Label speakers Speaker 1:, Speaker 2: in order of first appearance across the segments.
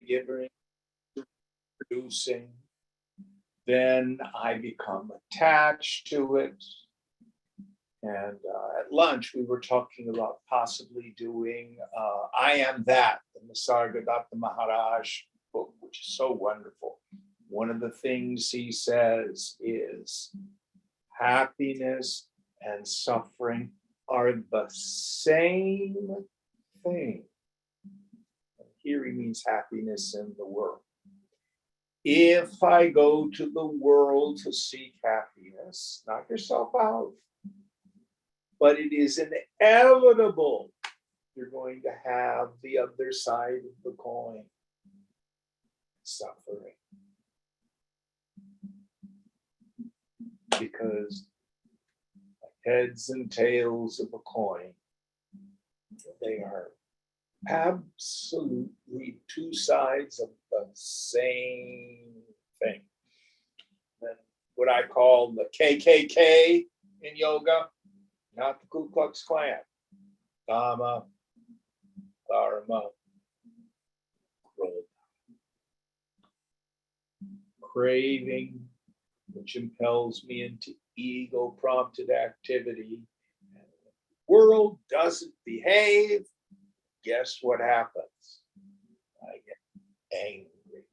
Speaker 1: giving, producing. Then I become attached to it. And at lunch, we were talking about possibly doing I Am That, the Nisargadatta Maharaj book, which is so wonderful. One of the things he says is happiness and suffering are the same thing. And here he means happiness in the world. If I go to the world to seek happiness, knock yourself out. But it is inevitable you're going to have the other side of the coin, suffering. Because heads and tails of a coin, they are absolutely two sides of the same thing. And what I call the KKK in yoga, not the Ku Klux Klan. Dharma, Dharma, craving, which impels me into ego-prompted activity. And when the world doesn't behave, guess what happens? I get angry.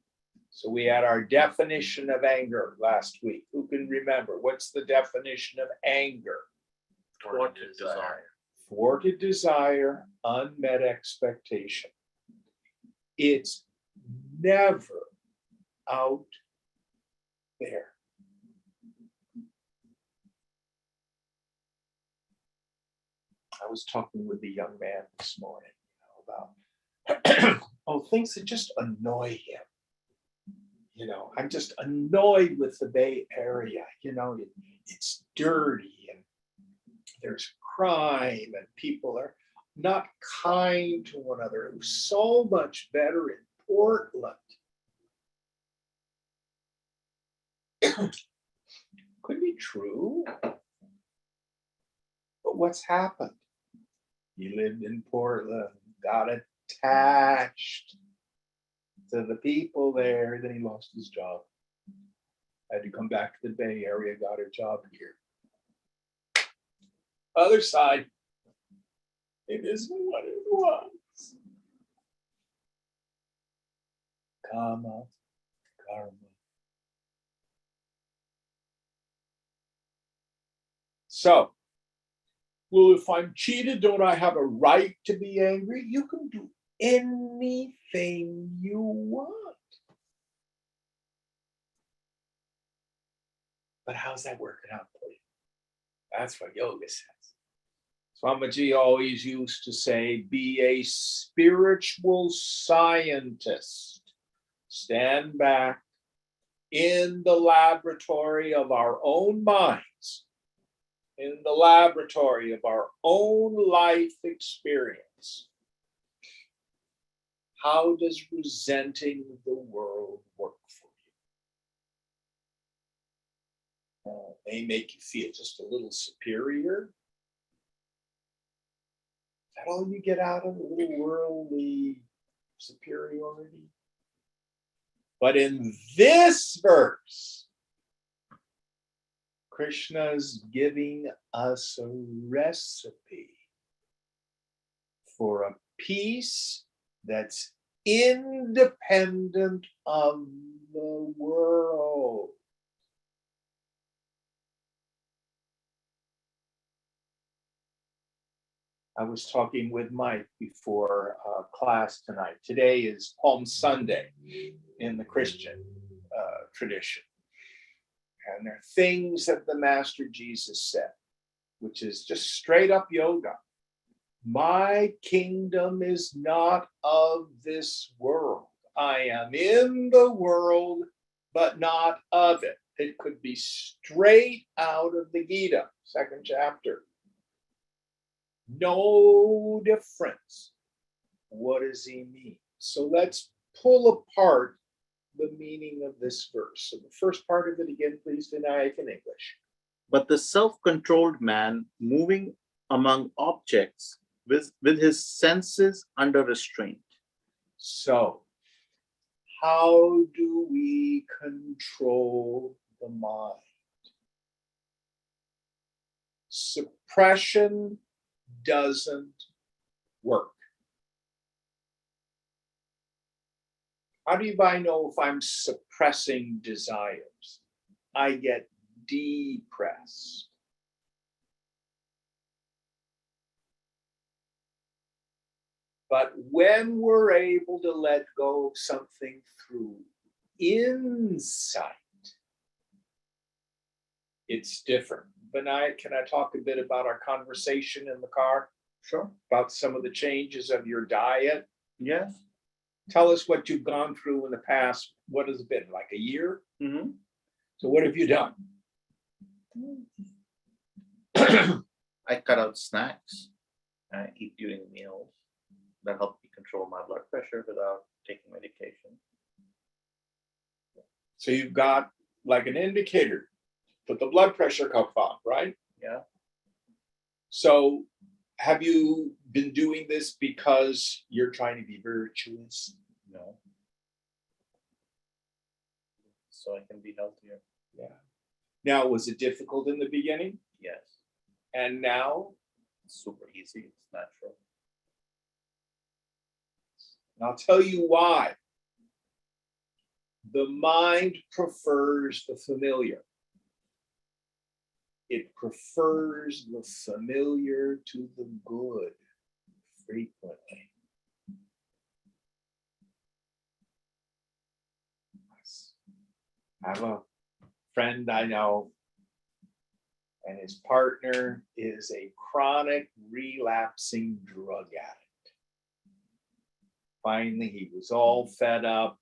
Speaker 1: So we had our definition of anger last week. Who can remember? What's the definition of anger?
Speaker 2: Thwarted desire.
Speaker 1: Thwarted desire, unmet expectation. It's never out there. I was talking with a young man this morning, about things that just annoy him. I'm just annoyed with the Bay Area. It's dirty and there's crime and people are not kind to one another. It was so much better in Portland. Could be true. But what's happened? He lived in Portland, got attached to the people there, then he lost his job. Had to come back to the Bay Area, got a job here. Other side, it isn't what it was. Karma, karma. So, well, if I'm cheated, don't I have a right to be angry? You can do anything you want. But how's that working out for you? That's what yoga says. Swamiji always used to say, be a spiritual scientist. Stand back in the laboratory of our own minds, in the laboratory of our own life experience. How does resenting the world work for you? It may make you feel just a little superior. Is that all you get out of a little worldly superiority? But in this verse, Krishna's giving us a recipe for a peace that's independent of the world. I was talking with Mike before class tonight. Today is Palm Sunday in the Christian tradition. And there are things that the Master Jesus said, which is just straight up yoga. My kingdom is not of this world. I am in the world, but not of it. It could be straight out of the Gita, 2nd chapter. No difference. What does he mean? So let's pull apart the meaning of this verse. So the first part of it again, please, Vinayak, in English.
Speaker 2: But the self-controlled man moving among objects with his senses under restraint.
Speaker 1: So how do we control the mind? Suppression doesn't work. How do I know if I'm suppressing desires? I get depressed. But when we're able to let go of something through insight, it's different. Vinayak, can I talk a bit about our conversation in the car?
Speaker 2: Sure.
Speaker 1: About some of the changes of your diet?
Speaker 2: Yes.
Speaker 1: Tell us what you've gone through in the past. What has it been, like a year?
Speaker 2: Mm-hmm.
Speaker 1: So what have you done?
Speaker 2: I cut out snacks. I eat during meals. That helped me control my blood pressure without taking medication.
Speaker 1: So you've got like an indicator, put the blood pressure cuff on, right?
Speaker 2: Yeah.
Speaker 1: So have you been doing this because you're trying to be virtuous?
Speaker 2: No. So I can be healthier.
Speaker 1: Yeah. Now, was it difficult in the beginning?
Speaker 2: Yes.
Speaker 1: And now?
Speaker 2: It's super easy. It's natural.
Speaker 1: And I'll tell you why. The mind prefers the familiar. It prefers the familiar to the good frequently. I have a friend I know, and his partner is a chronic relapsing drug addict. Finally, he was all fed up,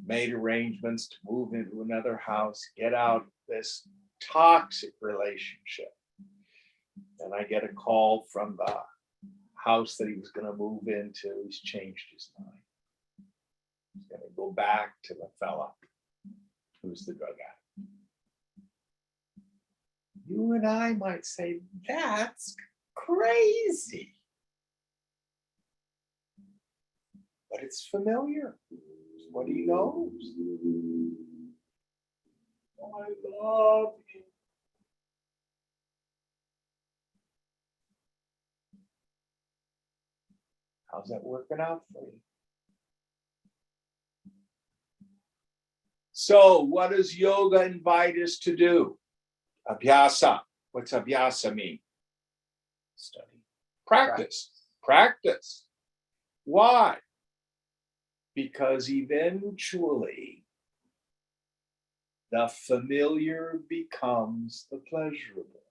Speaker 1: made arrangements to move into another house, get out this toxic relationship. And I get a call from the house that he was going to move into. He's changed his mind. He's going to go back to the fella who's the drug addict. You and I might say, that's crazy. But it's familiar. It's what he knows. I love you. How's that working out for you? So, what does yoga invite us to do? Abhyasa. What's abhyasa mean?
Speaker 2: Study.
Speaker 1: Practice. Practice. Why? Because eventually the familiar becomes the pleasurable.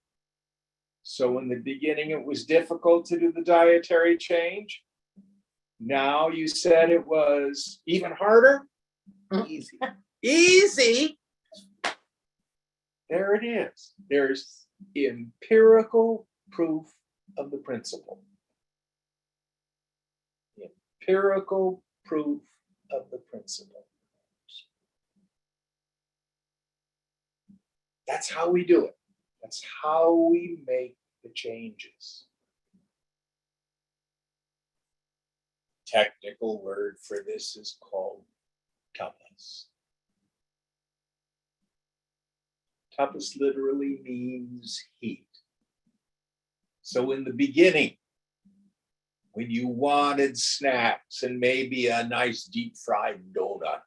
Speaker 1: So in the beginning, it was difficult to do the dietary change. Now you said it was even harder.
Speaker 2: Easy.
Speaker 1: Easy. There it is. There's empirical proof of the principle. Empirical proof of the principle. That's how we do it. That's how we make the changes. Technical word for this is called tapas. Tapas literally means heat. So in the beginning, when you wanted snacks and maybe a nice deep fried donut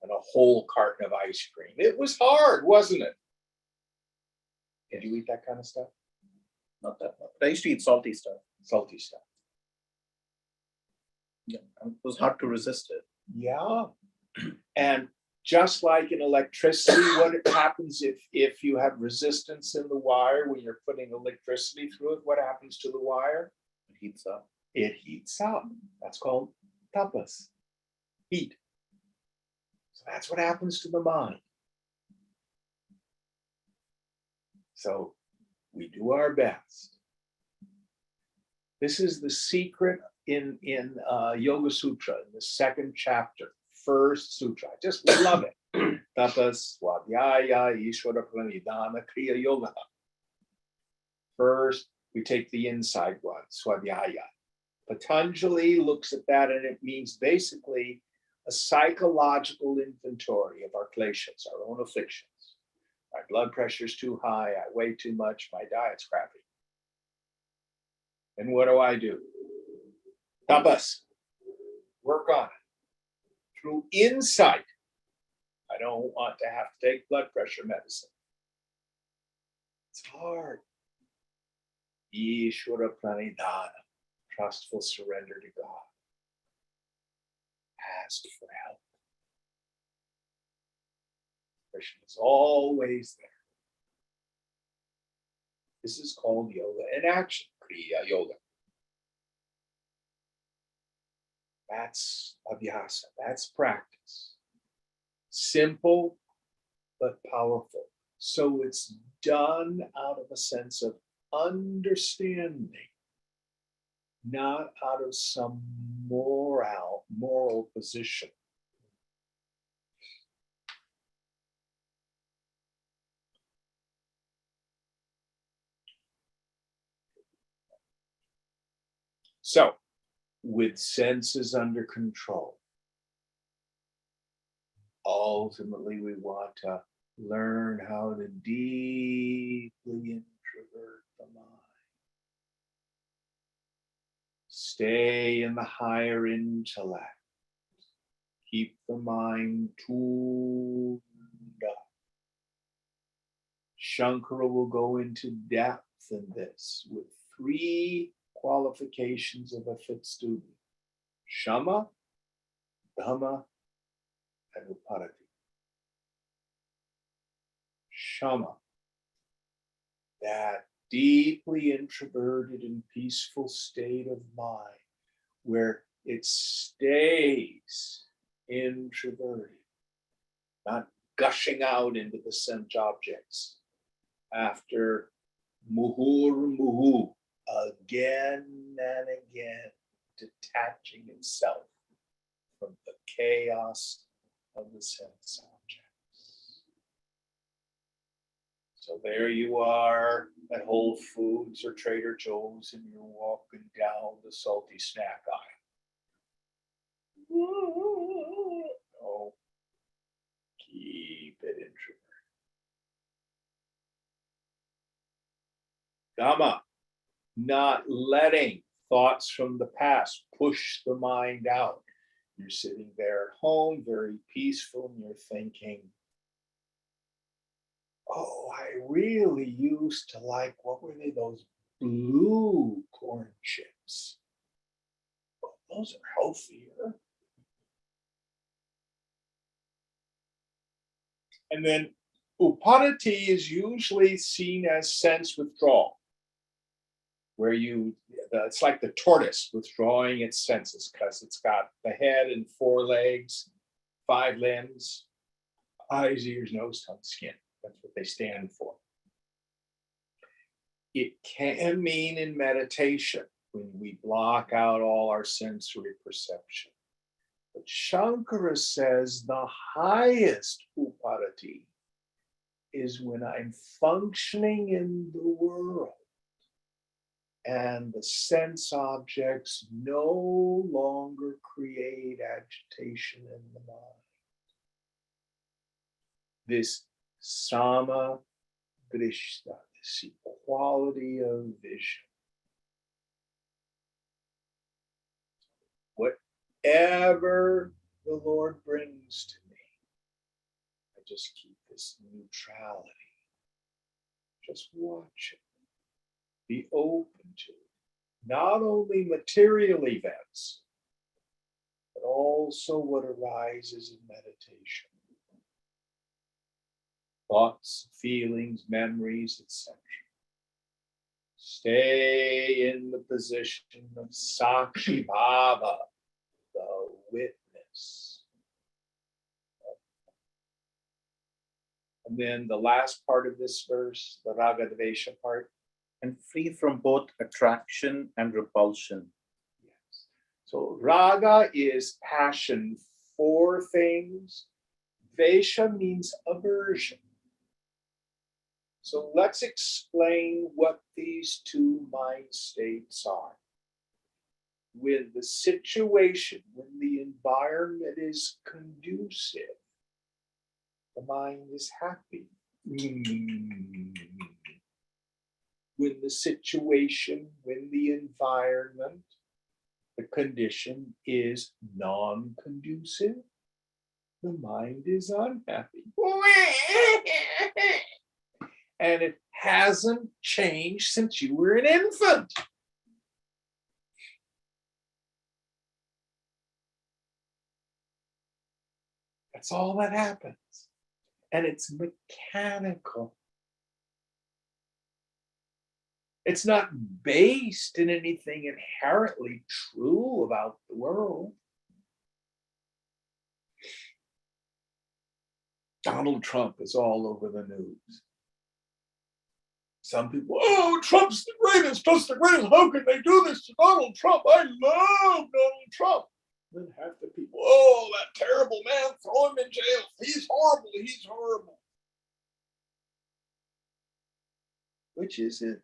Speaker 1: and a whole carton of ice cream, it was hard, wasn't it? Did you eat that kind of stuff?
Speaker 2: Not that much. I used to eat salty stuff.
Speaker 1: Salty stuff.
Speaker 2: Yeah. It was hard to resist it.
Speaker 1: Yeah. And just like in electricity, what happens if you have resistance in the wire when you're putting electricity through it? What happens to the wire?
Speaker 2: It heats up.
Speaker 1: It heats up. That's called tapas, heat. So that's what happens to the mind. So we do our best. This is the secret in Yoga Sutra, in the second chapter, first sutra. I just love it. Tapas, Swadhyaya, Ishvara Pranidhana, Kriya Yoga. First, we take the inside one, Swadhyaya. Patanjali looks at that and it means basically a a psychological inventory of our kleshas, our own afflictions. My blood pressure's too high, I weigh too much, my diet's crappy. And what do? Tapas. Work on it. Through insight. I don't want to have to take blood pressure medicine. It's hard. Ishvara pranidhana. Trustful surrender to God. Ask for help. Krishna is always there. This is called yoga in action, Kriya Yoga. That's abhyasa, that's practice. Simple, but powerful. So it's done out of a sense of understanding, not out of some moral position. So, with senses under control, ultimately we want to learn how to deeply introvert the mind. Stay in the higher intellect. Keep the mind tuned up. Shankara will go into depth in this with 3 qualifications of a fit student: Shama, Dhamma, and Uparati. Shama, that deeply introverted and peaceful state of mind where it stays introverted, not gushing out into the sense objects after muhur, again and again, detaching itself from the chaos of the sense objects. So there you are at Whole Foods or Trader Joe's, and you're walking down the salty snack aisle. Oh, keep it introverted. Dhamma, not letting thoughts from the past push the mind out. You're sitting there at home, very peaceful, and you're thinking, oh, I really used to like, what were they, those blue corn chips? Oh, those are healthier. And then Uparati is usually seen as sense withdrawal, where it's like the tortoise withdrawing its senses because it's got the head and 4 legs, 5 limbs, eyes, ears, nose, tongue, skin. That's what they stand for. It can mean in meditation when we block out all our sensory perception. But Shankara says the highest uparati is when I'm functioning in the world and the sense objects no longer create agitation in the mind. This sama drishta, this equality of vision. Whatever the Lord brings to me, I just keep this neutrality. Just watch it. Be open to it. Not only material events, but also what arises in meditation. Thoughts, feelings, memories, etc. Stay in the position of Sakshi Bhava, the witness. And then the last part of this verse, the Raga Dvesha part.
Speaker 2: And free from both attraction and repulsion.
Speaker 1: Yes. So Raga is passion for things. Dvesha means aversion. So let's explain what these 2 mind states are. when the situation, when the environment is conducive, the mind is happy. When the situation, when the environment, the condition is non-conducive, the mind is unhappy. And it hasn't changed since you were an infant. That's all that happens. And it's mechanical. It's not based in anything inherently true about the world. Donald Trump is all over the news. Some people, oh, Trump's the greatest, just the greatest. How can they do this to Donald Trump? I love Donald Trump. Then half the people, oh, that terrible man, throw him in jail. He's horrible, he's horrible. Which is it?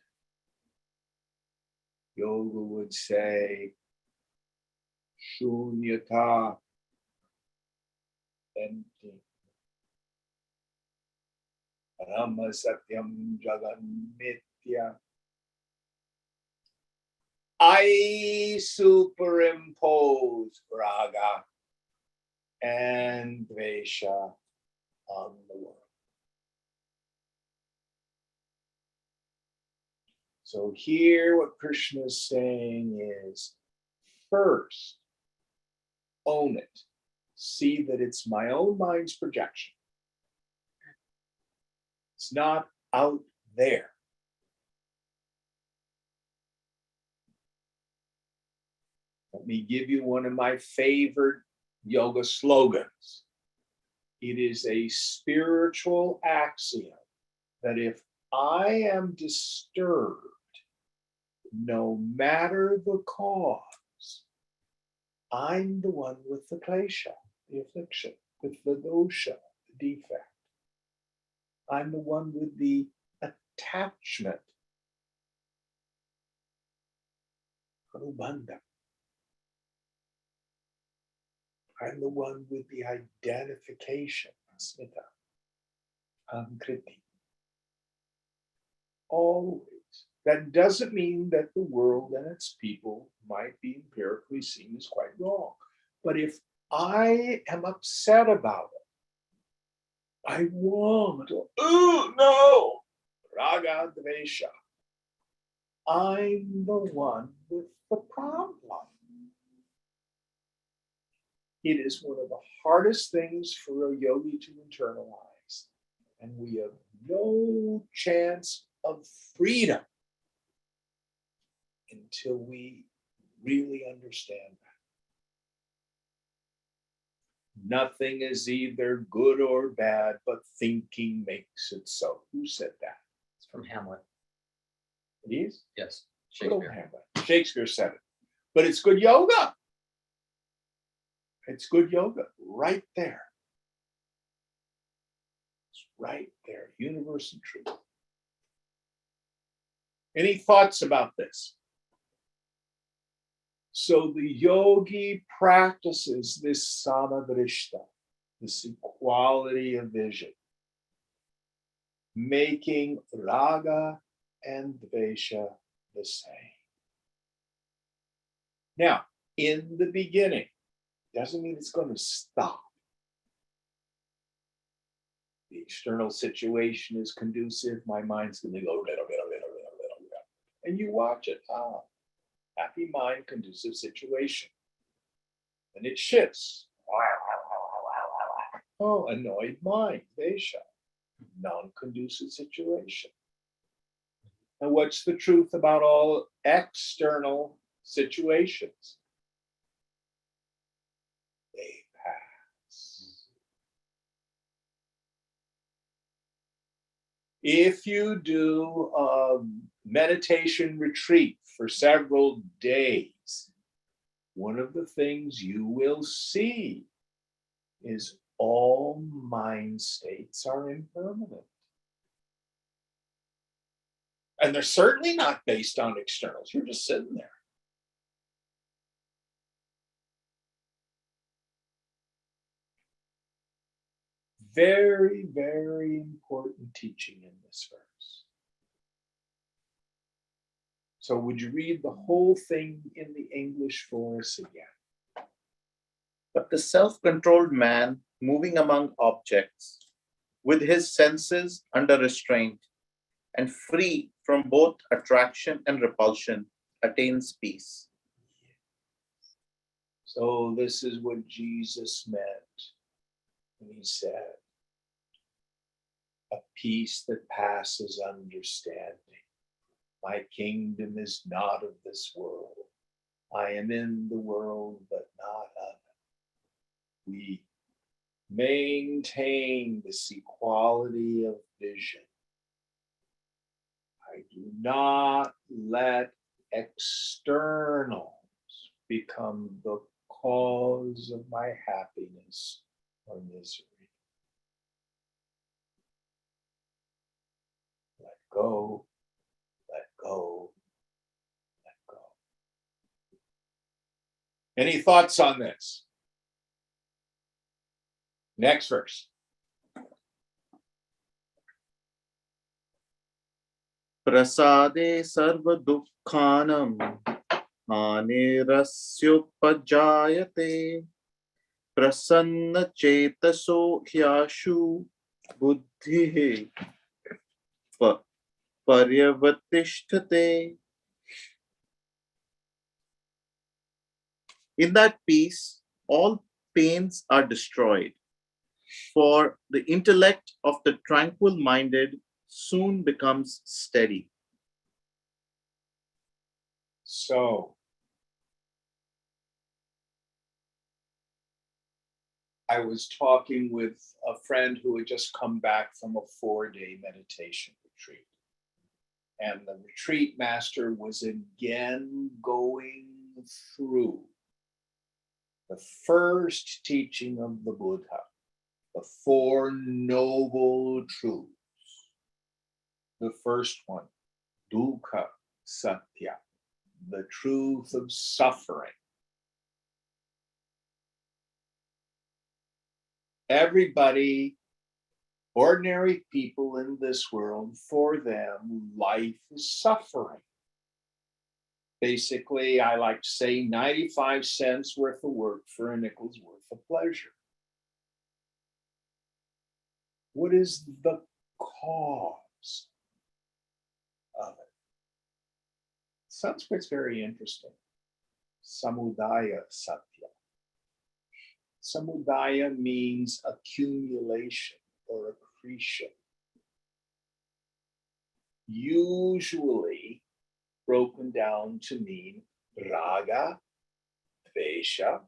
Speaker 1: Yoga would say, shunyata, empty. Brahma satyam jagan mithya. I superimpose raga and dvesha on the world. So here what Krishna is saying is, first, own it. See that it's my own mind's projection. It's not out there. Let me give you one of my favorite yoga slogans. It is a spiritual axiom that if I am disturbed, no matter the cause, I'm the one with the klesha, the affliction, with the dosha, the defect. I'm the one with the attachment, anubandha. I'm the one with the identification, asmita, ankriti. Always. That doesn't mean that the world and its people might be empirically seen as quite wrong. But if I am upset about it, I want to, oh no, raga dvesha. I'm the one with the problem. It is one of the hardest things for a yogi to internalize. And we have no chance of freedom until we really understand that. Nothing is either good or bad, but thinking makes it so. Who said that?
Speaker 3: It's from Hamlet.
Speaker 1: It is?
Speaker 3: Yes,
Speaker 1: Good old
Speaker 3: Shakespeare.
Speaker 1: Hamlet. Shakespeare said it. But it's good yoga. It's good yoga right there. It's right there. Universal truth. Any thoughts about this? So the yogi practices this samadrishta, this equality of vision, making raga and dvesha the same. Now, in the beginning, doesn't mean it's going to stop. The external situation is conducive, my mind's going to go little. And you watch it. Happy mind, conducive situation. And it shifts. Oh, annoyed mind, dvesha. Non-conducive situation. And what's the truth about all external situations? They pass. If you do a meditation retreat for several days, one of the things you will see is all mind states are impermanent. And they're certainly not based on externals. You're just sitting there. Very, very important teaching in this verse. So would you read the whole thing in the English for us again?
Speaker 2: But the self-controlled man, moving among objects, with his senses under restraint and free from both attraction and repulsion, attains peace.
Speaker 1: So this is what Jesus meant when he said, a peace that passes understanding. My kingdom is not of this world. I am in the world, but not of it. We maintain this equality of vision. I do not let externals become the cause of my happiness or misery. Let go, let go, let go. Any thoughts on this? Next verse.
Speaker 2: Prasade sarva dukkhanam hanirasyupajayate prasanna chetaso hyashu buddhihi paryavatishthate. In that peace, all pains are destroyed, for the intellect of the tranquil-minded soon becomes steady.
Speaker 1: So, I was talking with a friend who had just come back from a 4-day meditation retreat. And the retreat master was again going through the first teaching of the Buddha, the Four Noble Truths. The first one, dukkha satya, the truth of suffering. Everybody, ordinary people in this world, for them, life is suffering. Basically, I like to say 95 cents worth of work for a nickel's worth of pleasure. What is the cause of it? Sanskrit's very interesting. Samudaya satya. Samudaya means accumulation or accretion. Usually broken down to mean raga, dvesha.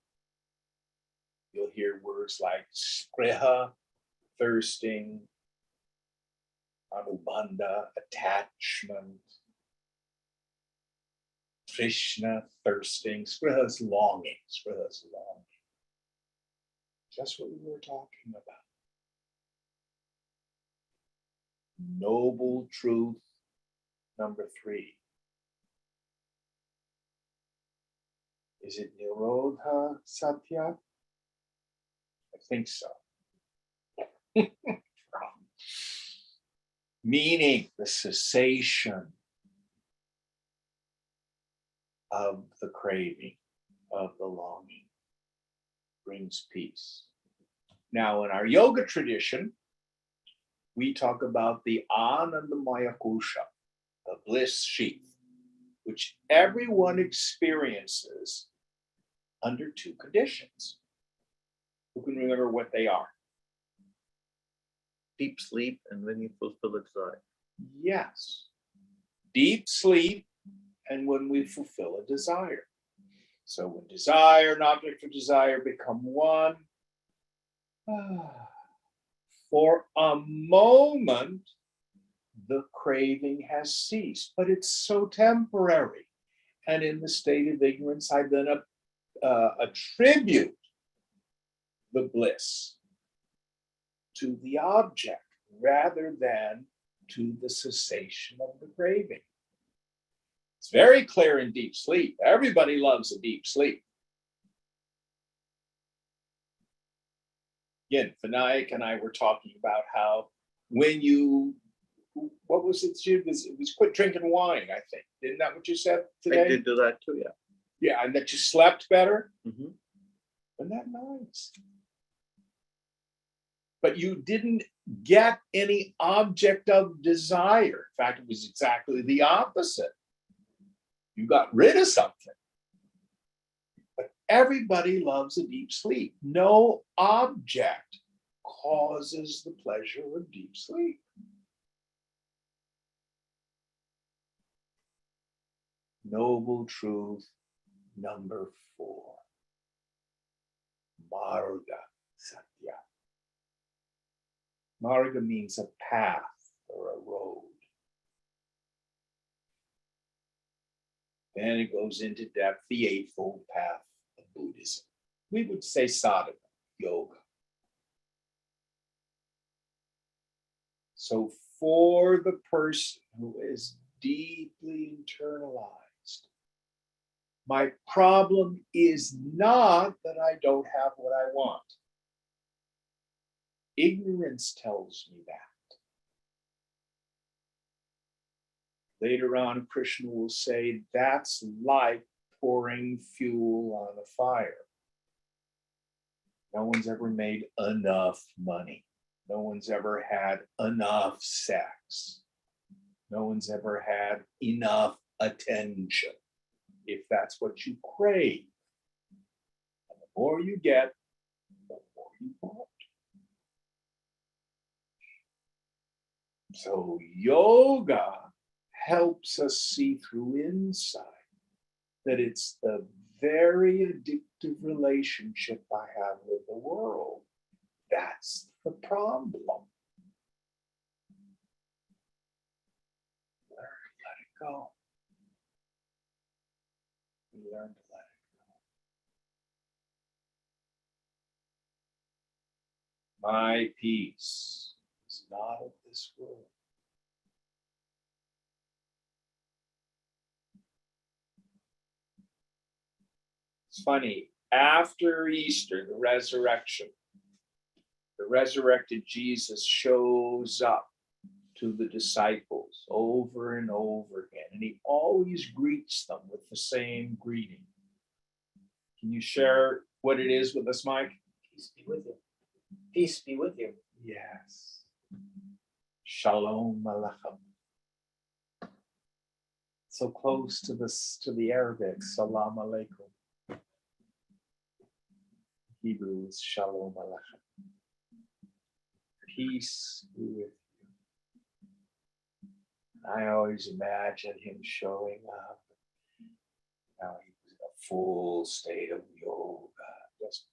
Speaker 1: You'll hear words like spriha, thirsting, anubandha, attachment, trishna, thirsting, spriha is longing, Just what we were talking about. Noble truth number 3. Is it Nirodha Satya? I think so. Meaning the cessation of the craving, of the longing, brings peace. Now, in our yoga tradition, we talk about the Anandamaya Kosha, the bliss sheath, which everyone experiences under 2 conditions. Who can remember what they are?
Speaker 2: Deep sleep and when you fulfill a desire.
Speaker 1: Yes. Deep sleep and when we fulfill a desire. So when desire and object of desire become one, for a moment, the craving has ceased, but it's so temporary. And in the state of ignorance, I then attribute the bliss to the object rather than to the cessation of the craving. It's very clear in deep sleep. Everybody loves a deep sleep. Again, Vinayak and I were talking about how when you, what was it? It was quit drinking wine, I think. Isn't that what you said today?
Speaker 2: I did do that too, yeah.
Speaker 1: Yeah, and that you slept better.
Speaker 2: Mhm.
Speaker 1: Isn't that nice? But you didn't get any object of desire. In fact, it was exactly the opposite. You got rid of something. But everybody loves a deep sleep. No object causes the pleasure of deep sleep. Noble truth number 4. Marga Satya. Marga means a path or a road. Then it goes into depth, the Eightfold Path of Buddhism. We would say sadhana, yoga. So for the person who is deeply internalized, my problem is not that I don't have what I want. Ignorance tells me that. Later on, Krishna will say that's like pouring fuel on a fire. No one's ever made enough money. No one's ever had enough sex. No one's ever had enough attention, if that's what you crave. And the more you get, the more you want. So yoga helps us see through inside that it's the very addictive relationship I have with the world. That's the problem. Learn to let it go. We learn to let it go. My peace is not of this world. It's funny, after Easter, the resurrection, the resurrected Jesus shows up to the disciples over and over again, and he always greets them with the same greeting. Can you share what it is with us, Mike?
Speaker 3: Peace be with you. Peace be with you.
Speaker 1: Yes. Shalom Aleichem. So close to the Arabic, Salam Alaikum. Hebrew is Shalom Aleichem. Peace be with you. I always imagine him showing up. Now he was in a full state of yoga, just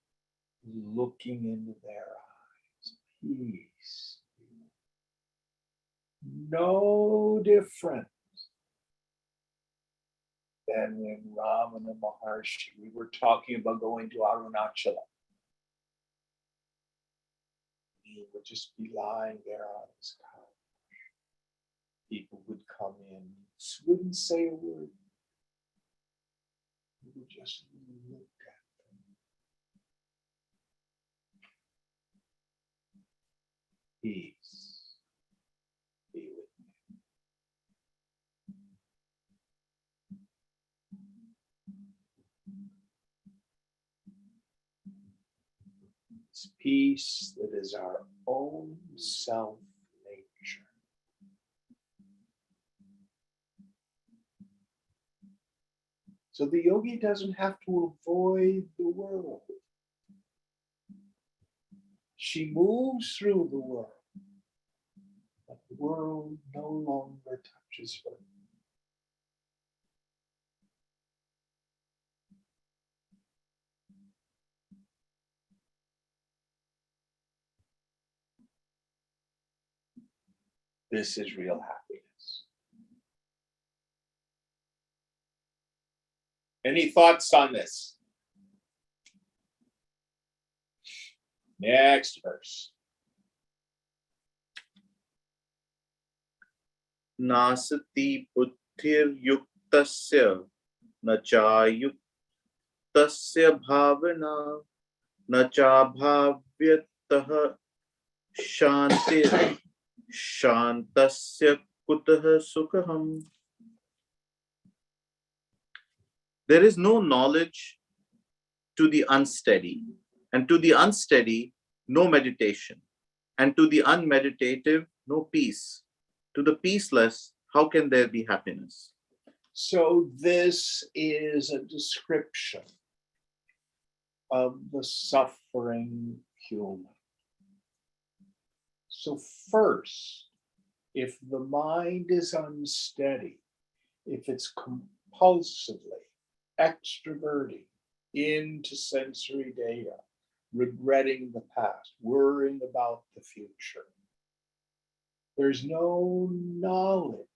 Speaker 1: looking into their eyes. Peace. No different than when Ramana Maharshi, we were talking about going to Arunachala. He would just be lying there on his couch. People would come in, wouldn't say a word. He would just look at them. Peace be with me. It's peace that is our own self nature. So the yogi doesn't have to avoid the world. She moves through the world, but the world no longer touches her. This is real happiness. Any thoughts on this? Next verse.
Speaker 2: Nasati buddhir yuktasya na chayuktasya bhavana na cha bhavyat kutah shantir shantasya kutah sukham. There is no knowledge to the unsteady, and to the unsteady, no meditation, and to the unmeditative, no peace. To the peaceless, how can there be happiness?
Speaker 1: So this is a description of the suffering human. So first, if the mind is unsteady, if it's compulsively extroverting into sensory data, regretting the past, worrying about the future, there's no knowledge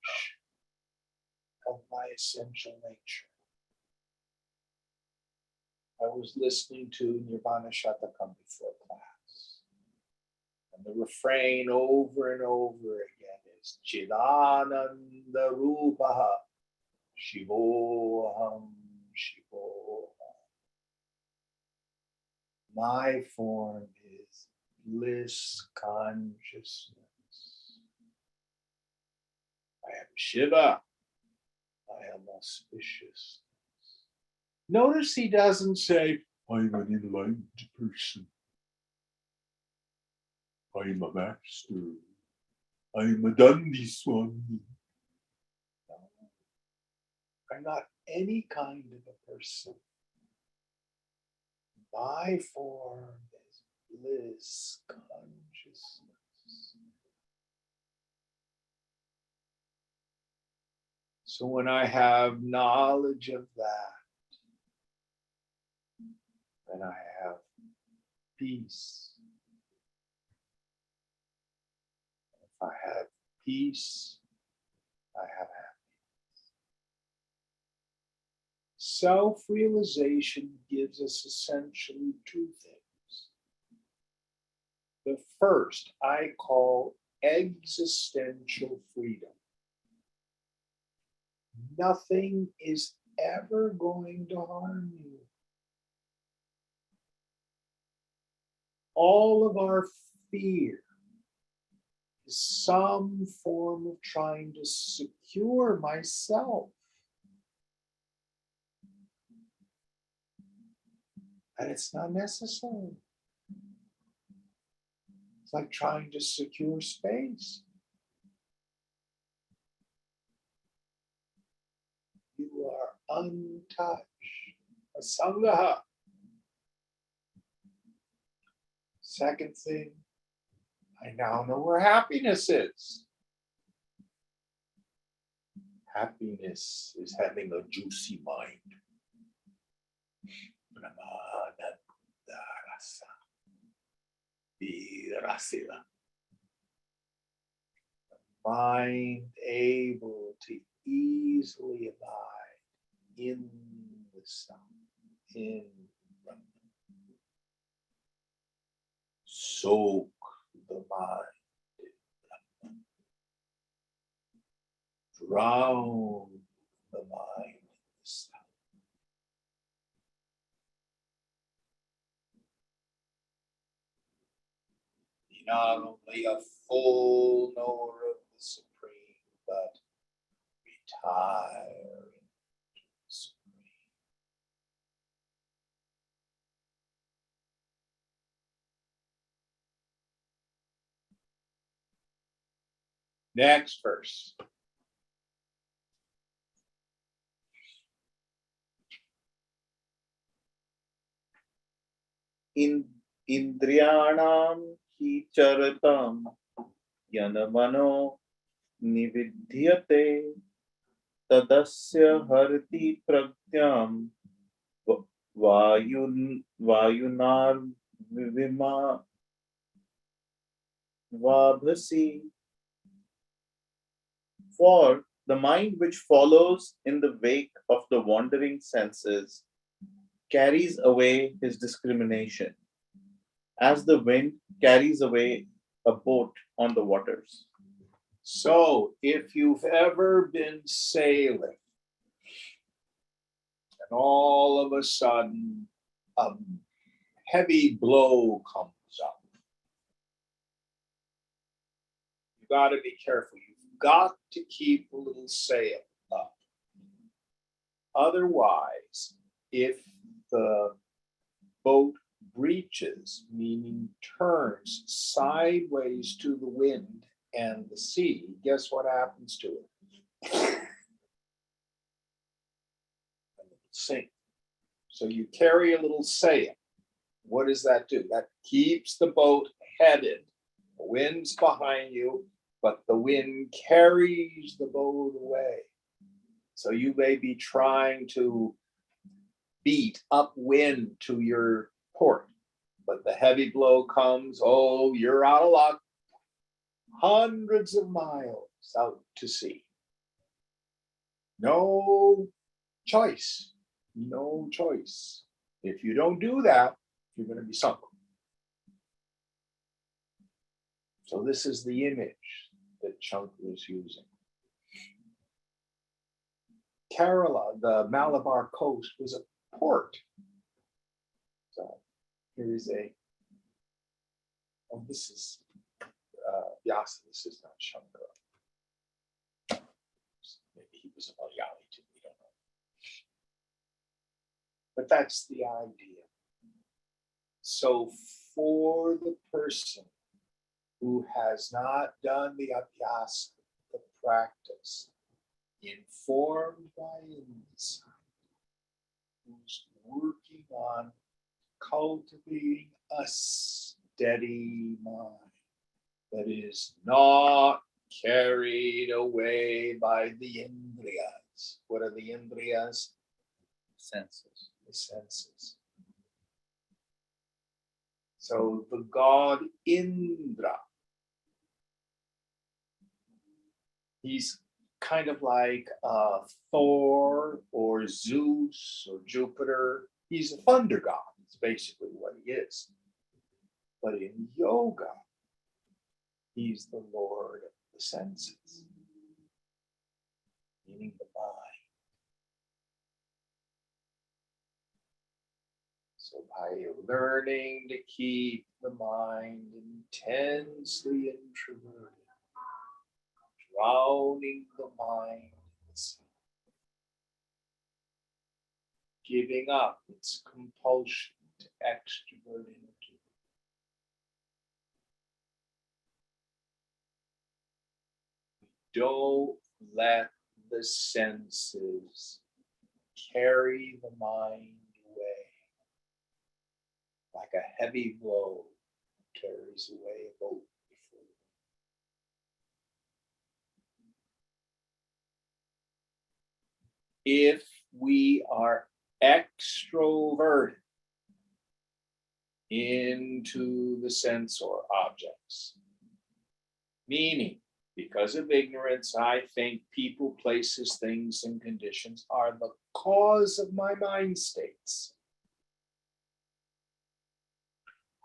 Speaker 1: of my essential nature. I was listening to Nirvana Shatakam before class, and the refrain over and over again is Chidananda Rupaha Shivoham Shivoham. My form is bliss consciousness. I am Shiva. I am auspicious. Notice he doesn't say, I'm an enlightened person. I'm a master. I'm a Dandi Swami. No, I'm not any kind of a person. My form is bliss consciousness. So when I have knowledge of that, then I have peace. If I have peace, I have happiness. Self-realization gives us essentially two things. The first I call existential freedom. Nothing is ever going to harm you. All of our fear is some form of trying to secure myself. And it's not necessary. It's like trying to secure space. You are untouched. Asangaha. Second thing, I now know where happiness is. Happiness is having a juicy mind. Mind able to easily abide in the sun, in Brahman. Soak the mind in Brahman. Drown the mind in the sun. Be not only a full knower of the Supreme, but retire into the Supreme. Next verse.
Speaker 2: Indriyanam hi charatam yanamano nividhyate tadasya harti pragyam vayunar vima vabhasi. For the mind which follows in the wake of the wandering senses carries away his discrimination, as the wind carries away a boat on the waters.
Speaker 1: So, if you've ever been sailing and all of a sudden a heavy blow comes up got to be careful. You've got to keep a little sail up. Otherwise, if the boat breaches, meaning turns sideways to the wind and the sea, guess what happens to it? Sink. So you carry a little sail. What does that do? That keeps the boat headed. The wind's behind you, but the wind carries the boat away. So you may be trying to beat upwind to your port, but the heavy blow comes, oh, you're out of luck. Hundreds of miles out to sea. No choice. No choice. If you don't do that, you're going to be sunk. So this is the image that Chunk was using. Kerala, the Malabar coast, was a port. So here is this is Vyasa, this is not Shankara. Maybe he was a Malayali too, we don't know. But that's the idea. So for the person who has not done the abhyasa, the practice, informed by insight, who's working on cultivating a steady mind that is not carried away by the indriyas. What are the indriyas?
Speaker 2: Senses.
Speaker 1: The senses. So the god Indra, he's kind of like Thor or Zeus or Jupiter. He's a thunder god. It's basically what he is. But in yoga, he's the lord of the senses, meaning the mind. So by learning to keep the mind intensely introverted, drowning the mind in itself, giving up its compulsion to extrovert energy. Don't let the senses carry the mind away like a heavy blow carries away a boat before. If we are extroverted into the sense or objects, meaning because of ignorance, I think people, places, things, and conditions are the cause of my mind states.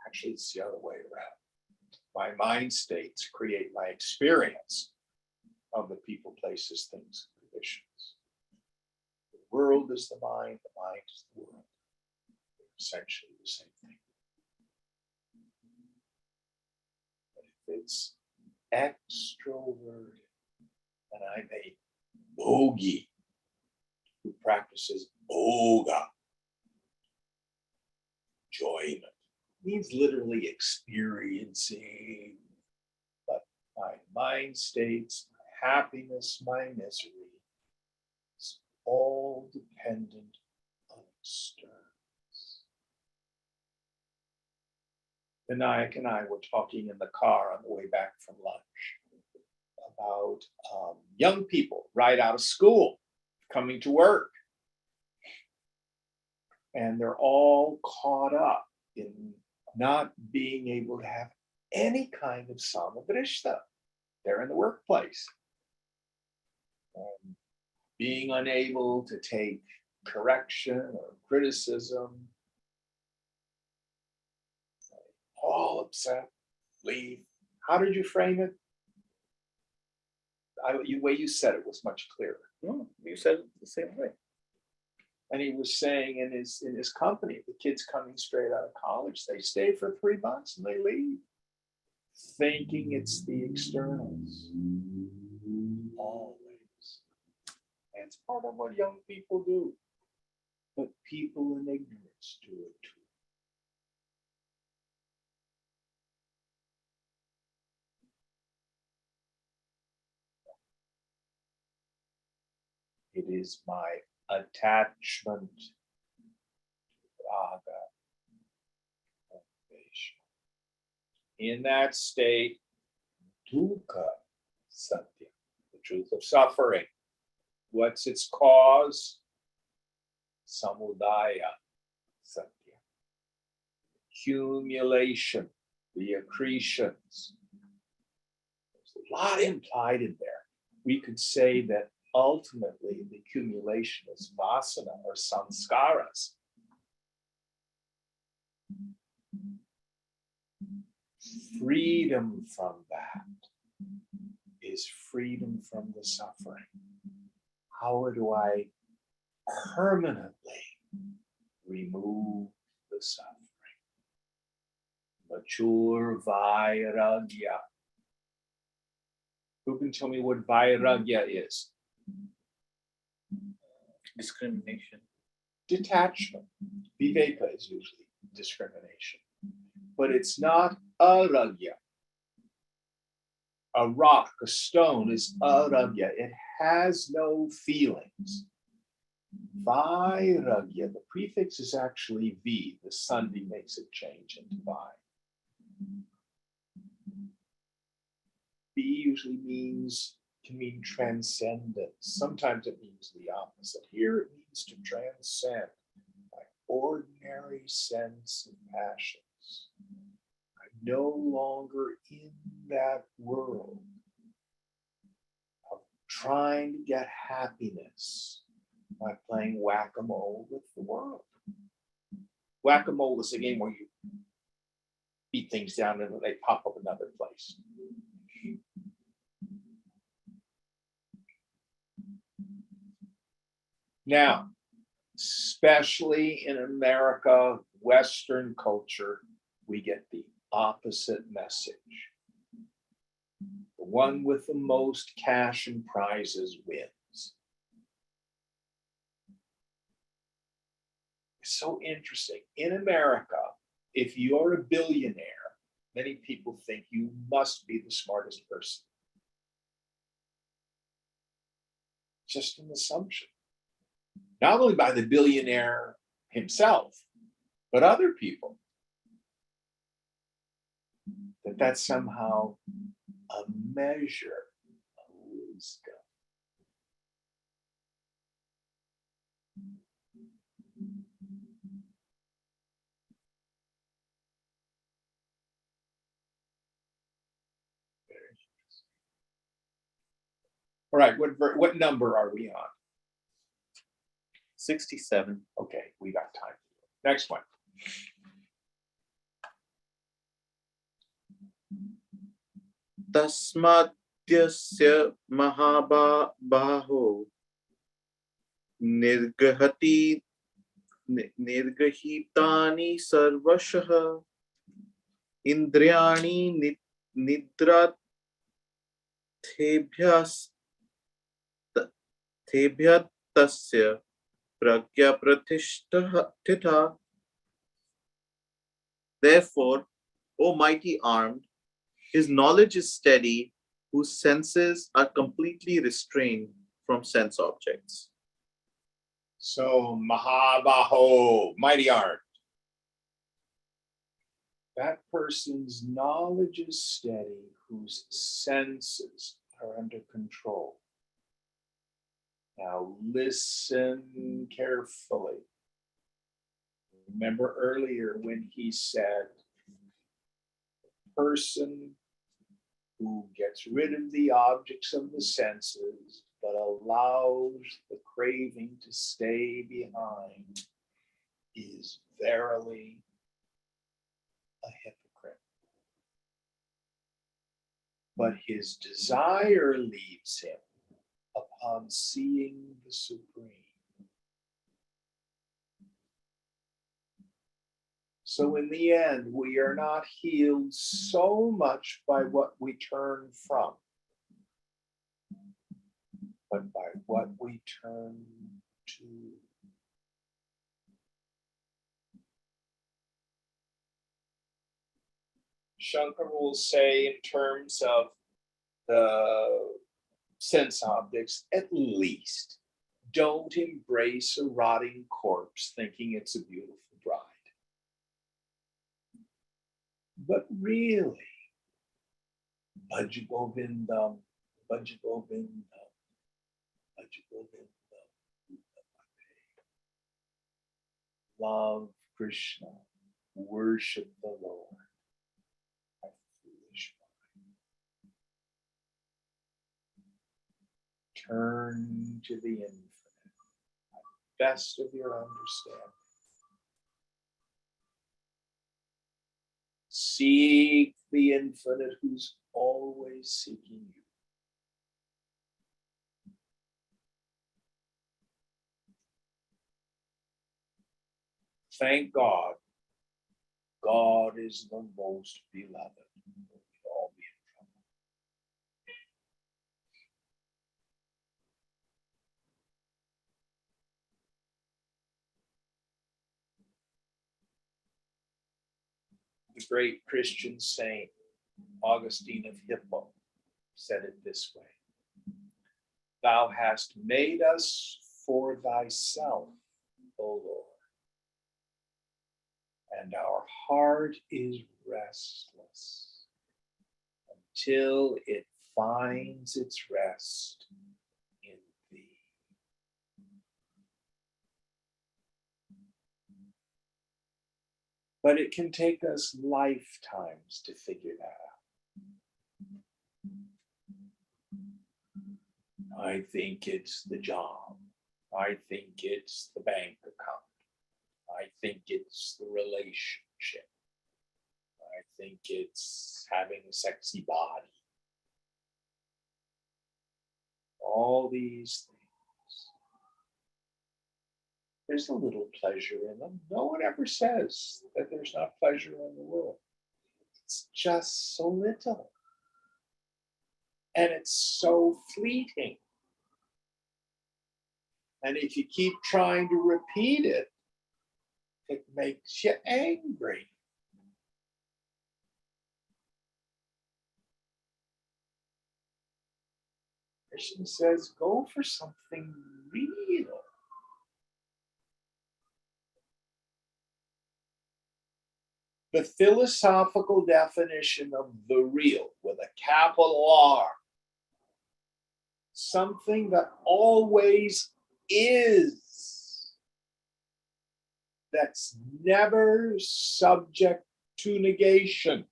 Speaker 1: Actually, it's the other way around. My mind states create my experience of the people, places, things, and conditions. The world is the mind is the world. They're essentially the same thing. But if it's extroverted, and I'm a yogi who practices boga, enjoyment, means literally experiencing, but my mind states, my happiness, my misery, is all dependent on externals. Vinayak and I were talking in the car on the way back from lunch about young people right out of school coming to work. And they're all caught up in not being able to have any kind of samadrishta. They're in the workplace. Being unable to take correction or criticism, all upset, leave. How did you frame it? The way you said it was much clearer.
Speaker 2: No, you said it the same way.
Speaker 1: And he was saying in his company, the kids coming straight out of college, they stay for 3 months and they leave. thinking it's the externals. Always. And it's part of what young people do. But people in ignorance do it too. It is my attachment to raga motivation. In that state, dukkha satya, the truth of suffering. What's its cause? Samudaya satya. Accumulation, the accretions. There's a lot implied in there. We could say that ultimately the accumulation is vasana or samskaras. Freedom from that is freedom from the suffering. How do I permanently remove the suffering? Mature vairagya. Who can tell me what vairagya is?
Speaker 2: Discrimination.
Speaker 1: Detachment. Viveka is usually discrimination. But it's not aragya. A rock, a stone is aragya. It has no feelings. Vairagya, the prefix is actually V. The Sandhi makes it change into Vi. V usually can mean transcendence. Sometimes it means the opposite. Here it means to transcend my ordinary sense of passions. I'm no longer in that world of trying to get happiness by playing whack-a-mole with the world. Whack-a-mole is a game where you beat things down and they pop up another place. Now, especially in America, Western culture, we get the opposite message. The one with the most cash and prizes wins. It's so interesting. In America, if you're a billionaire, many people think you must be the smartest person. Just an assumption. Not only by the billionaire himself, but other people. That's somehow a measure of wisdom. All right, what number are we on?
Speaker 2: 67.
Speaker 1: Okay, we got time. Next one.
Speaker 2: Tasmadyasya mahabaho nirgahitani sarvashah indriyani nidratebhyatasya pragya pratishtha. Therefore, O mighty armed, his knowledge is steady, whose senses are completely restrained from sense objects.
Speaker 1: So Mahabaho, mighty armed. That person's knowledge is steady, whose senses are under control. Now listen carefully. Remember earlier when he said, the person who gets rid of the objects of the senses but allows the craving to stay behind is verily a hypocrite. But his desire leaves him upon seeing the Supreme. So in the end, we are not healed so much by what we turn from, but by what we turn to. Shankar will say, in terms of the sense objects, at least don't embrace a rotting corpse thinking it's a beautiful bride. But really, Bhaj Govindam, Bhaj Govindam, Bhaj Govindam. Love Krishna, worship the Lord. My foolish mind. Turn to the infinite, best of your understanding. Seek the infinite who's always seeking you. Thank God, God is the most beloved. We'd all be in trouble. The great Christian saint, Augustine of Hippo, said it this way: Thou hast made us for thyself, O Lord, and our heart is restless until it finds its rest in thee. But it can take us lifetimes to figure that out. I think it's the job. I think it's the bank account. I think it's the relationship. I think it's having a sexy body. All these things. There's a little pleasure in them. No one ever says that there's not pleasure in the world. It's just so little. And it's so fleeting. And if you keep trying to repeat it, it makes you angry. Krishna says, go for something real. The philosophical definition of the real, with a capital R, something that always is, that's never subject to negation.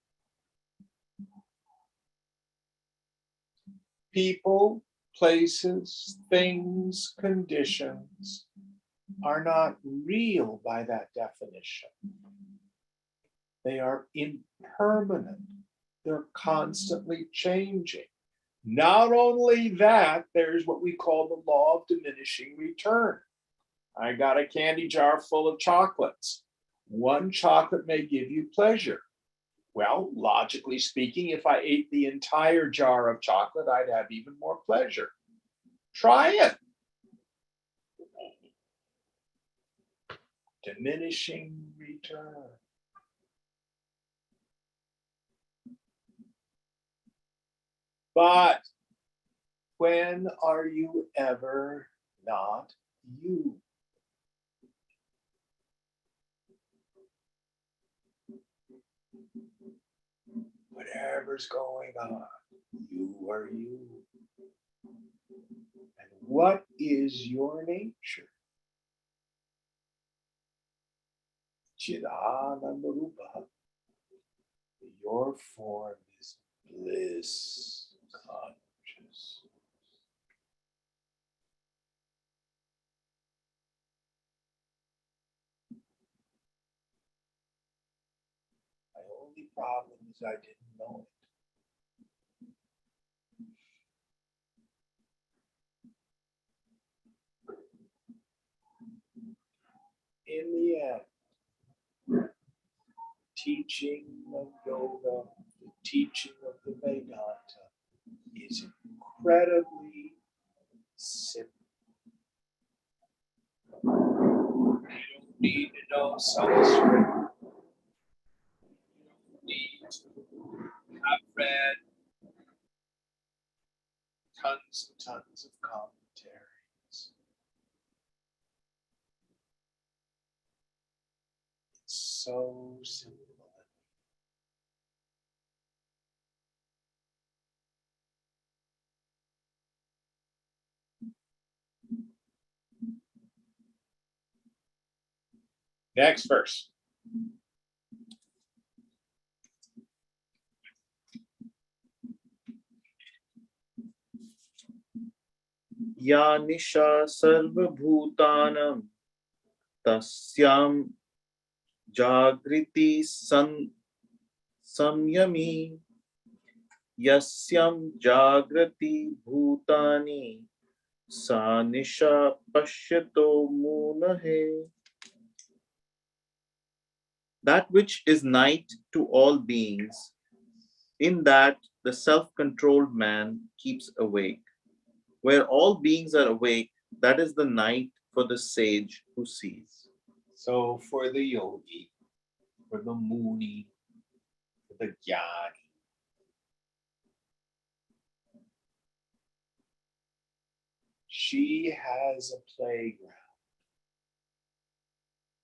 Speaker 1: People, places, things, conditions are not real by that definition. They are impermanent. They're constantly changing. Not only that, there's what we call the law of diminishing return. I got a candy jar full of chocolates. One chocolate may give you pleasure. Well, logically speaking, if I ate the entire jar of chocolate, I'd have even more pleasure. Try it. Diminishing return. But when are you ever not you? Whatever's going on, you are you. And what is your nature? Chidananda Rupa. Your form is bliss conscious. My only problem is I didn't know it. In the end, teaching of yoga, the teaching of the Vedanta is incredibly simple. You don't need to know Sanskrit. You don't need to have read tons and tons of commentaries. It's so simple. Next verse.
Speaker 2: Ya nisha sarvabhutanam tasyam jagriti samyami yasyam jagrati bhutani sa nisha pashyato munahe. That which is night to all beings, in that the self-controlled man keeps awake. Where all beings are awake, that is the night for the sage who sees.
Speaker 1: So for the yogi, for the muni, for the jnani, she has a playground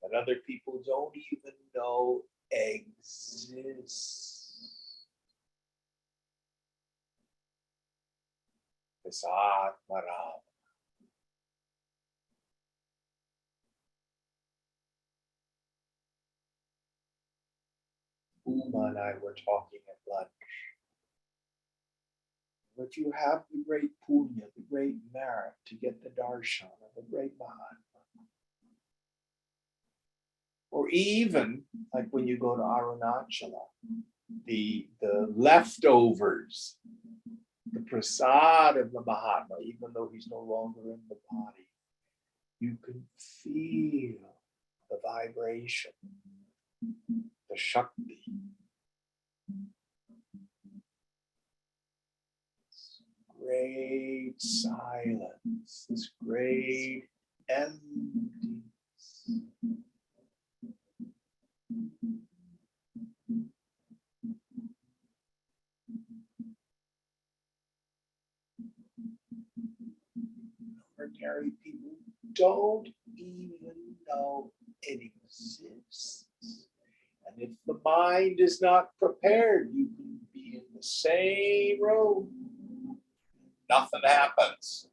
Speaker 1: that other people don't even know exists. This Atmaram. Uma and I were talking at lunch. But you have the great punya, the great merit to get the darshan of a great Mahatma. Or even, like when you go to Arunachala, the leftovers, the prasad of the Mahatma, even though he's no longer in the body, you can feel the vibration, the Shakti. This great silence, this great emptiness. Ordinary people don't even know it exists. And if the mind is not prepared, you can be in the same room. Nothing happens.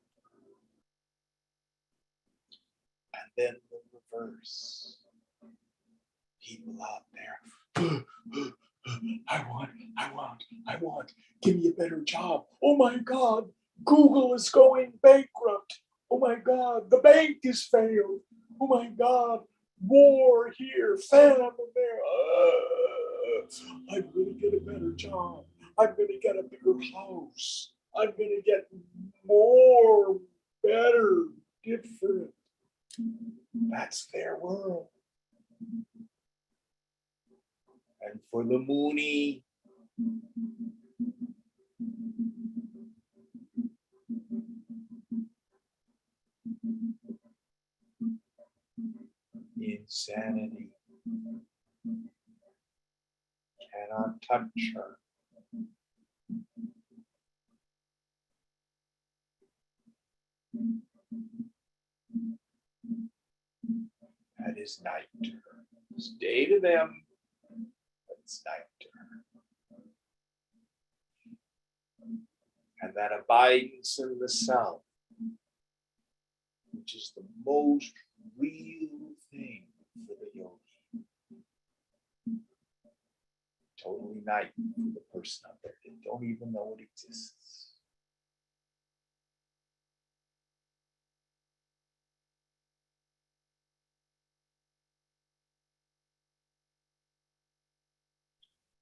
Speaker 1: And then the reverse. People out there, I want, give me a better job. Oh my God, Google is going bankrupt. Oh my God, the bank is failed. Oh my God, war here, famine there. I'm going to get a better job. I'm going to get a bigger house. I'm going to get more, better, different. That's their world. And for the Muni, insanity cannot touch her. That is night to her. It's day to them, but it's night to her. And that abidance in the self, which is the most real thing for the yogi. Totally night for the person out there. They don't even know it exists.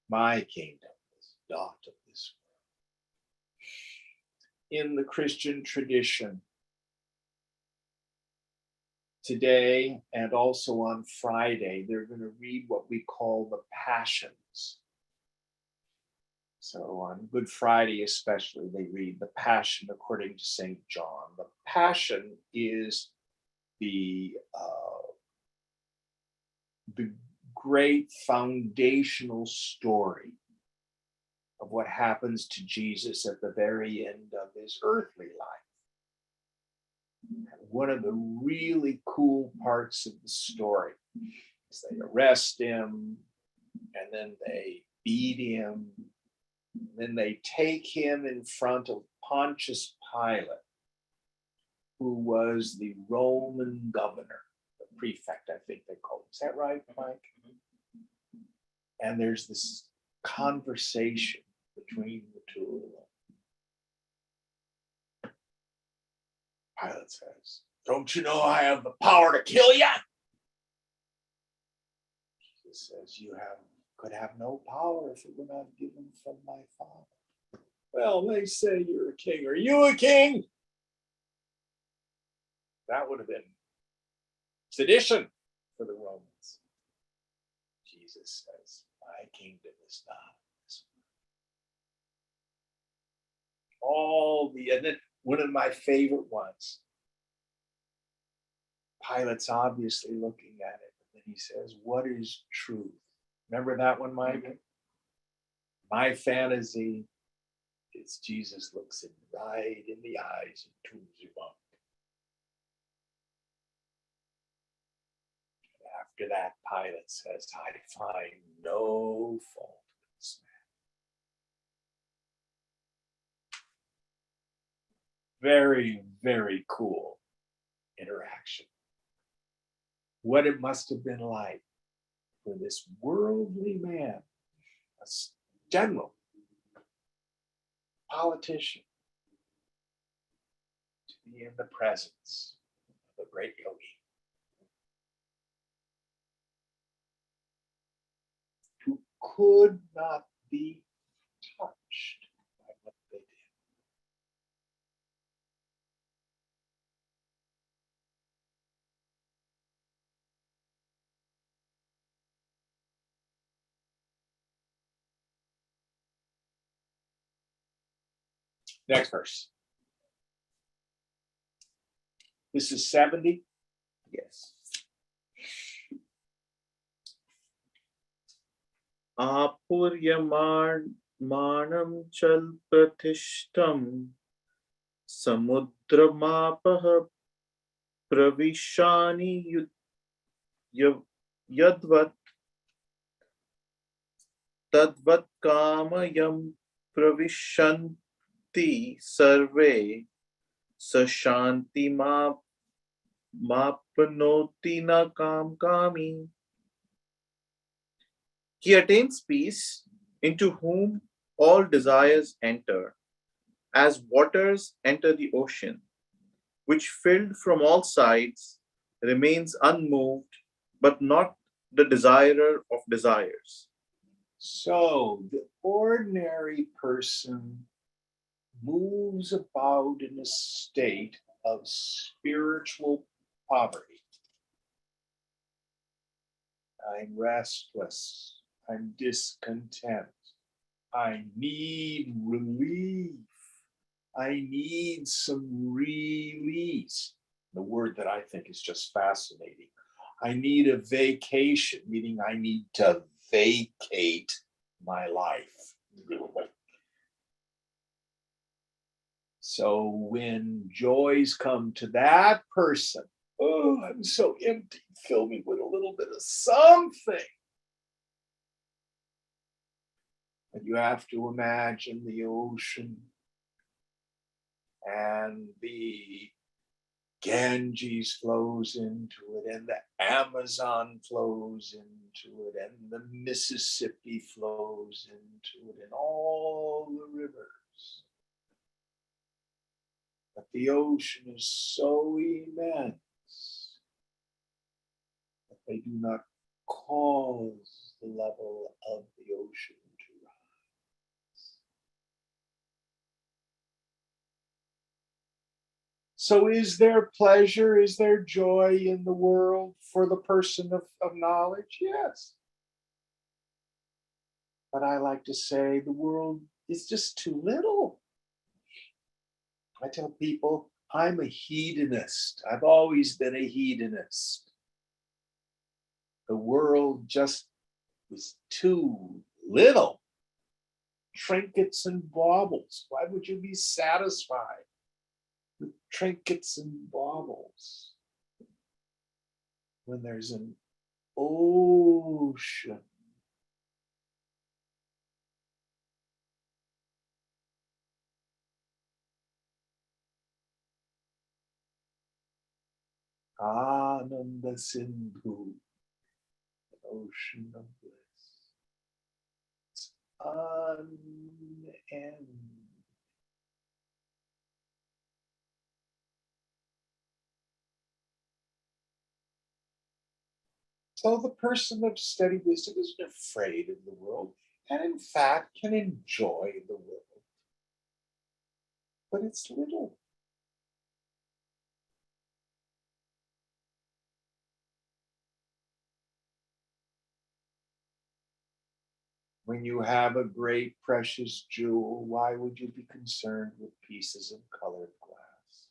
Speaker 1: My kingdom is not of this world. In the Christian tradition, today and also on Friday, they're going to read what we call the Passions. So on Good Friday, especially, they read the Passion according to St. John. The Passion is the great foundational story of what happens to Jesus at the very end of his earthly life. And one of the really cool parts of the story is they arrest him, and then they beat him, and then they take him in front of Pontius Pilate, who was the Roman governor, the prefect, I think they called him. Is that right, Mike? And there's this conversation between the two of them. Pilate says, "Don't you know I have the power to kill you?" Jesus says, "You could have no power if it were not given from my Father." Well, they say you're a king. Are you a king? That would have been sedition for the Romans. Jesus says, "My kingdom is not this one." And then one of my favorite ones, Pilate's obviously looking at it, and then he says, "What is truth?" Remember that one, Mike? My fantasy is Jesus looks him right in the eyes and tunes him up. After that, Pilate says, "I find no fault in this man." Very, very cool interaction. What it must have been like for this worldly man, a general, politician, to be in the presence of a great yogi, who could not be touched by what they did. Next verse. This is 70.
Speaker 2: Yes. Apuryamanam chal prathishtam samudramapah pravishani yadvat tadvat kamayam pravishanti sarve sashanti mapnoti na kami. He attains peace, into whom all desires enter, as waters enter the ocean, which filled from all sides remains unmoved, but not the desirer of desires.
Speaker 1: So the ordinary person moves about in a state of spiritual poverty. I'm restless. I'm discontent. I need relief. I need some release. The word that I think is just fascinating. I need a vacation, meaning I need to vacate my life. So when joys come to that person, "Oh, I'm so empty, fill me with a little bit of something." And you have to imagine the ocean and the Ganges flows into it, and the Amazon flows into it, and the Mississippi flows into it, and all the rivers. But the ocean is so immense that they do not cause the level of the ocean to rise. So is there pleasure, is there joy in the world for the person of knowledge? Yes. But I like to say the world is just too little. I tell people I'm a hedonist. I've always been a hedonist. The world just was too little. Trinkets and baubles. Why would you be satisfied with trinkets and baubles when there's an ocean? Ananda Sindhu, ocean of bliss. It's unending. So the person of steady wisdom isn't afraid of the world, and in fact can enjoy the world. But it's little. When you have a great precious jewel, why would you be concerned with pieces of colored glass?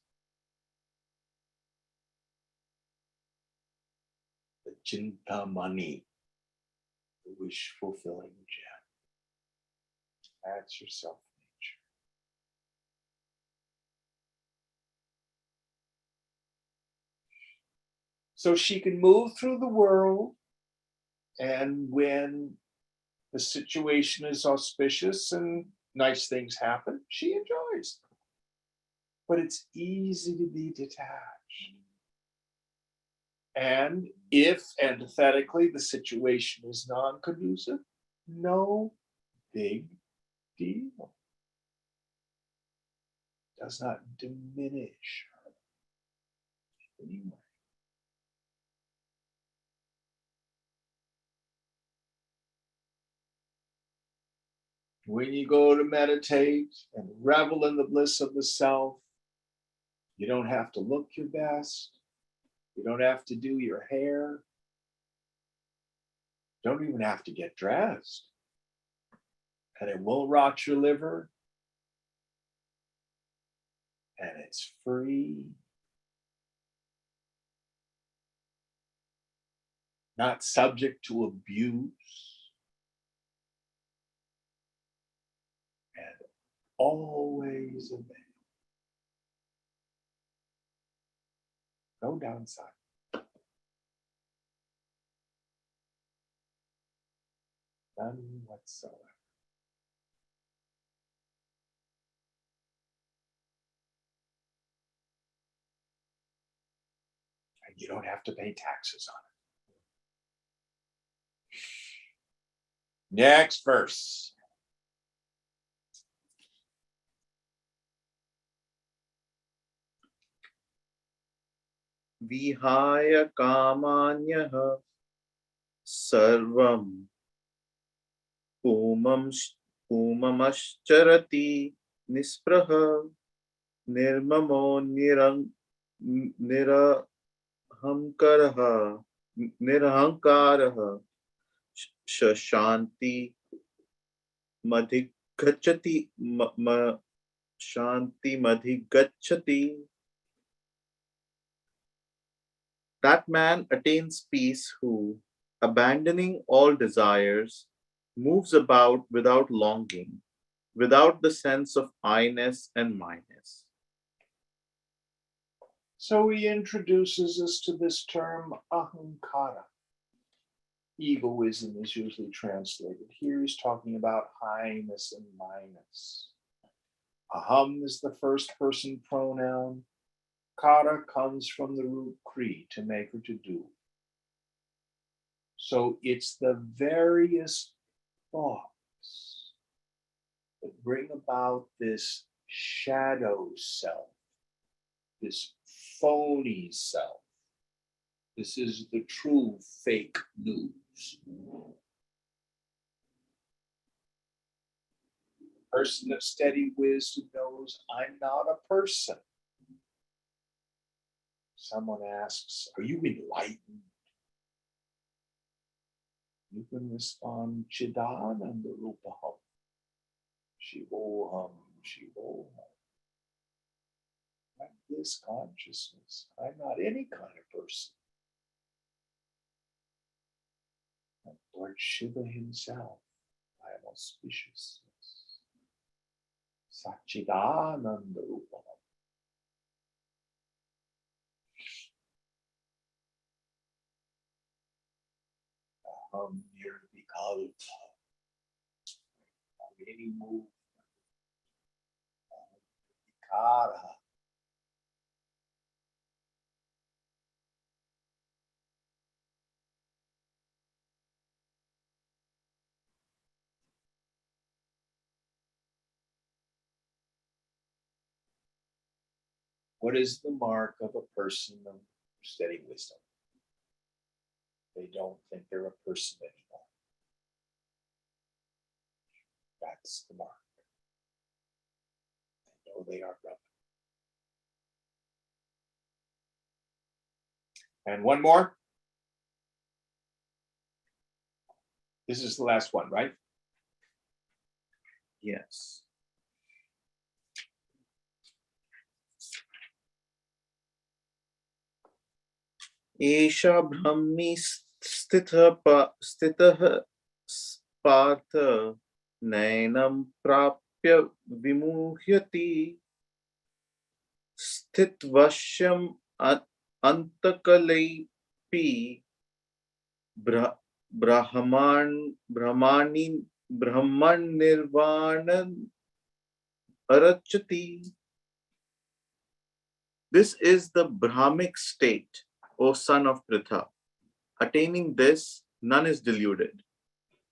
Speaker 1: The Chintamani, the wish fulfilling gem. That's your self nature. So she can move through the world, and when the situation is auspicious and nice things happen, she enjoys them. But it's easy to be detached. And if antithetically the situation is non-conducive, no big deal. Does not diminish her anyway. When you go to meditate and revel in the bliss of the self, you don't have to look your best. You don't have to do your hair. You don't even have to get dressed. And it won't rot your liver. And it's free. Not subject to abuse. And always available. No downside. None whatsoever. And you don't have to pay taxes on it. Next verse.
Speaker 2: Vihaya kamanyah sarvam pumascharati nispraha nirmamo nirahamkaraha nirahankaraha shanti madhigachati shanti madhigachati. That man attains peace who, abandoning all desires, moves about without longing, without the sense of I-ness and myness.
Speaker 1: So he introduces us to this term ahankara. Egoism is usually translated. Here he's talking about highness and myness. Aham is the first person pronoun. Kara comes from the root kri, to make or to do. So it's the various thoughts that bring about this shadow self, this phony self. This is the true fake news. Person of steady wisdom knows I'm not a person. someone asks, are you enlightened? You can respond, Chidananda Rupaham. Shivoham, Shivoham. I'm this consciousness. I'm not any kind of person. And Lord Shiva himself, I am auspiciousness. Satchidananda Rupaham. Nirvikalpa. Any movement. Vikara. What is the mark of a person of steady wisdom? They don't think they're a person anymore. That's the mark. They know they are Brahman. And one more. This is the last one, right?
Speaker 2: Yes. Esha Brahmi stitah partha nainam prapya vimuhyati sthitvasyam antakalaipi brahman nirvanan arachati. This is the Brahmic state, O son of Pritha. Attaining this, none is deluded.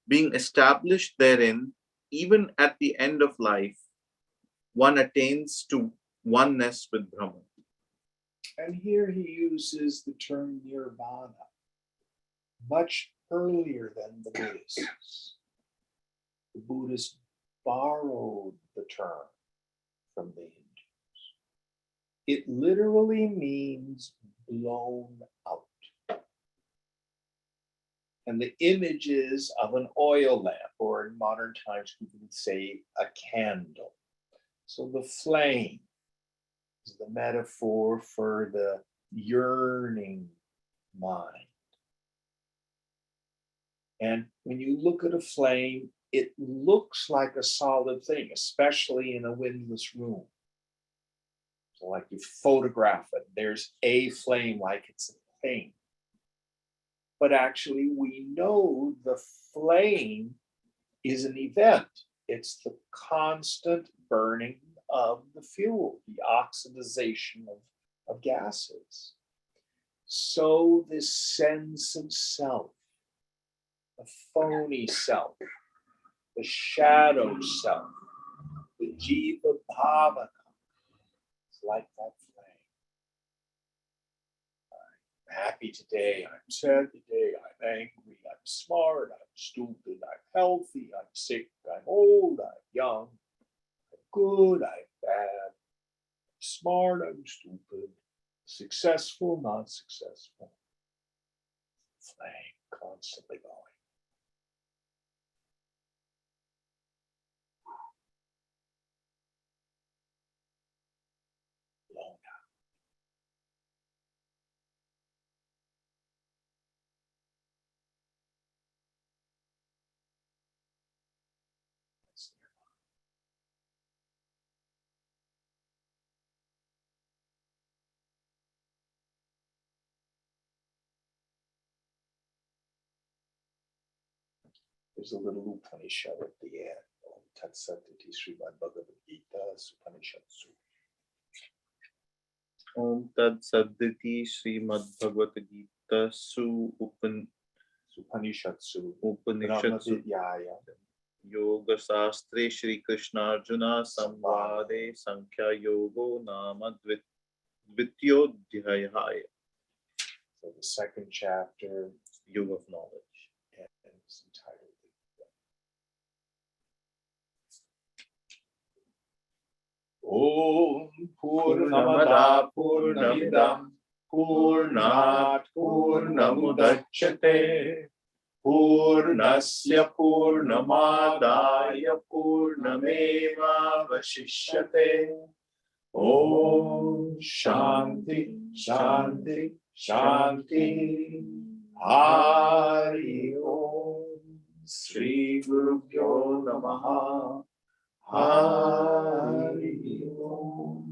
Speaker 2: Being established therein, even at the end of life, one attains to oneness with Brahman.
Speaker 1: And here he uses the term nirvana much earlier than the Buddhists. The Buddhists borrowed the term from the Hindus. It literally means blown out. And the image is of an oil lamp, or in modern times we would say a candle. So the flame is the metaphor for the yearning mind. And when you look at a flame, it looks like a solid thing, especially in a windless room. So like you photograph it, there's a flame like it's a thing. But actually we know the flame is an event. It's the constant burning of the fuel, the oxidization of gases. So this sense of self, the phony self, the shadow self, the jiva bhava, it's like that flame. I'm happy today, I'm sad today, I'm angry, I'm smart, I'm stupid, I'm healthy, I'm sick, I'm old, I'm young, I'm good, I'm bad, I'm smart, I'm stupid, successful, not successful. Flame constantly going. Blown out. That's nirvana. There's a little Upanishad at the end. Om Tat Sat Iti Srimad Bhagavad Gita Upanishatsu.
Speaker 2: Om Tad Sadditi Srimad Bhagavad Gita Su
Speaker 1: Upanishatsu.
Speaker 2: Upanishatsu
Speaker 1: Brahmavidyaya.
Speaker 2: Yoga Sastre Shri Krishna Arjuna Samvade Sankhya Yogo Nama Dvityodhyaya.
Speaker 1: So the second chapter,
Speaker 2: Yoga of knowledge.
Speaker 1: and it's entitled Om Purnamada Purnamidam Purnat Purnamudachyate Purnasya Purnamadaya Purnameva Vashishyate. Om Shanti Shanti Shanti. Hari Om. Sri Guru Namaha. Hari Om.